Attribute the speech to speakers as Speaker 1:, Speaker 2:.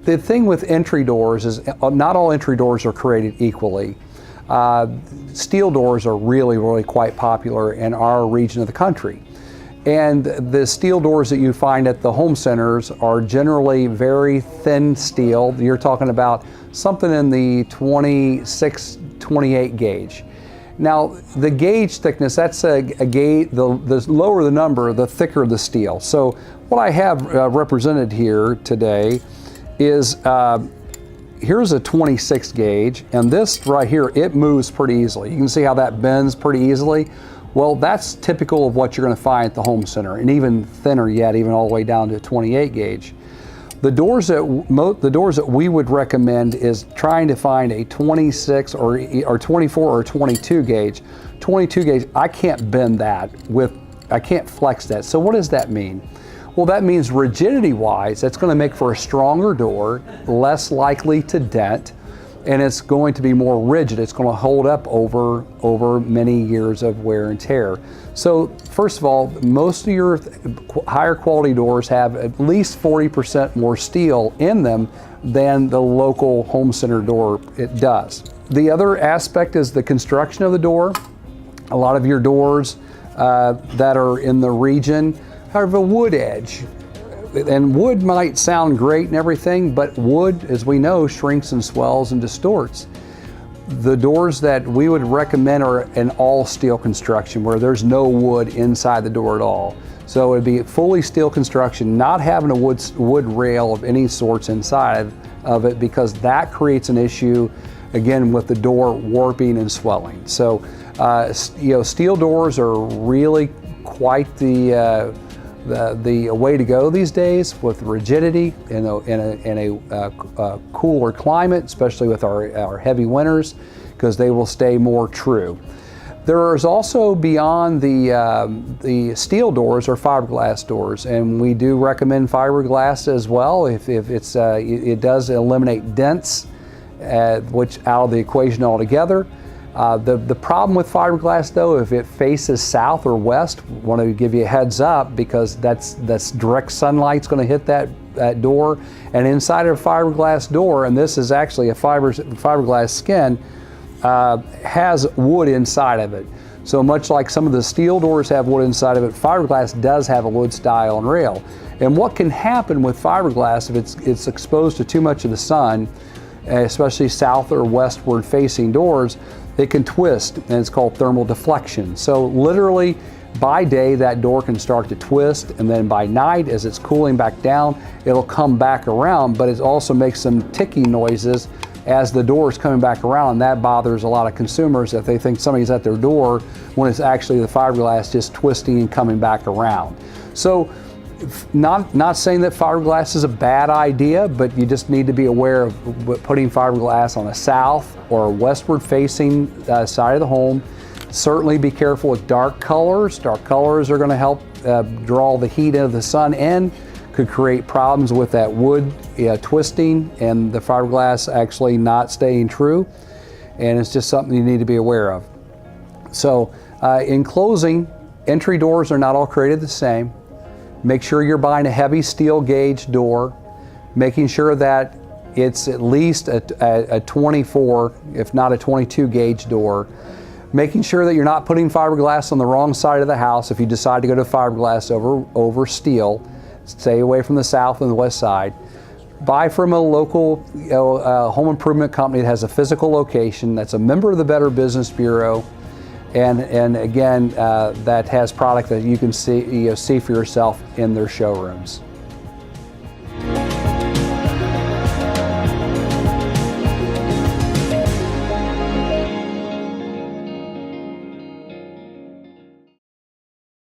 Speaker 1: The thing with entry doors is not all entry doors are created equally. Steel doors are really quite popular in our region of the country. And the steel doors that you find at the home centers are generally very thin steel. You're talking about something in the 26, 28 gauge. Now, the gauge thickness, that's a gauge, the lower the number, the thicker the steel. So what I have represented here today is, here's a 26 gauge, and this right here, it moves pretty easily. You can see how that bends pretty easily. Well, that's typical of what you're going to find at the home center, and even thinner yet, even all the way down to 28 gauge. The doors that we would recommend is trying to find a 26 or 24 or 22 gauge. 22 gauge, I can't bend that I can't flex that. So what does that mean? Well, that means rigidity-wise, that's going to make for a stronger door, less likely to dent, and it's going to be more rigid. It's going to hold up over many years of wear and tear. So first of all, most of your higher quality doors have at least 40% more steel in them than the local home center door it does. The other aspect is the construction of the door. A lot of your doors that are in the region have a wood edge. And wood might sound great and everything, but wood, as we know, shrinks and swells and distorts. The doors that we would recommend are an all steel construction where there's no wood inside the door at all. So it'd be fully steel construction, not having a wood rail of any sorts inside of it, because that creates an issue, again, with the door warping and swelling. So, steel doors are really quite the way to go these days, with rigidity in a cooler climate, especially with our heavy winters, because they will stay more true. There is also, beyond the steel doors, or fiberglass doors, and we do recommend fiberglass as well if it does eliminate dents, which out of the equation altogether. The problem with fiberglass, though, if it faces south or west, want to give you a heads up, because that's direct sunlight's going to hit that door. And inside of a fiberglass door, and this is actually a fiberglass skin, has wood inside of it. So much like some of the steel doors have wood inside of it, fiberglass does have a wood stile and rail. And what can happen with fiberglass if it's exposed to too much of the sun, especially south or westward facing doors, it can twist, and it's called thermal deflection. So literally, by day, that door can start to twist, and then by night, as it's cooling back down, it'll come back around, but it also makes some ticking noises as the door is coming back around, and that bothers a lot of consumers if they think somebody's at their door when it's actually the fiberglass just twisting and coming back around. So, not saying that fiberglass is a bad idea, but you just need to be aware of putting fiberglass on a south or a westward facing side of the home. Certainly be careful with dark colors. Dark colors are going to help draw the heat of the sun in, could create problems with that wood twisting and the fiberglass actually not staying true. And it's just something you need to be aware of. So in closing, entry doors are not all created the same. Make sure you're buying a heavy steel gauge door, making sure that it's at least a 24, if not a 22 gauge door. Making sure that you're not putting fiberglass on the wrong side of the house if you decide to go to fiberglass over steel. Stay away from the south and the west side. Buy from a local home improvement company that has a physical location, that's a member of the Better Business Bureau, and again, that has product that you can see for yourself in their showrooms.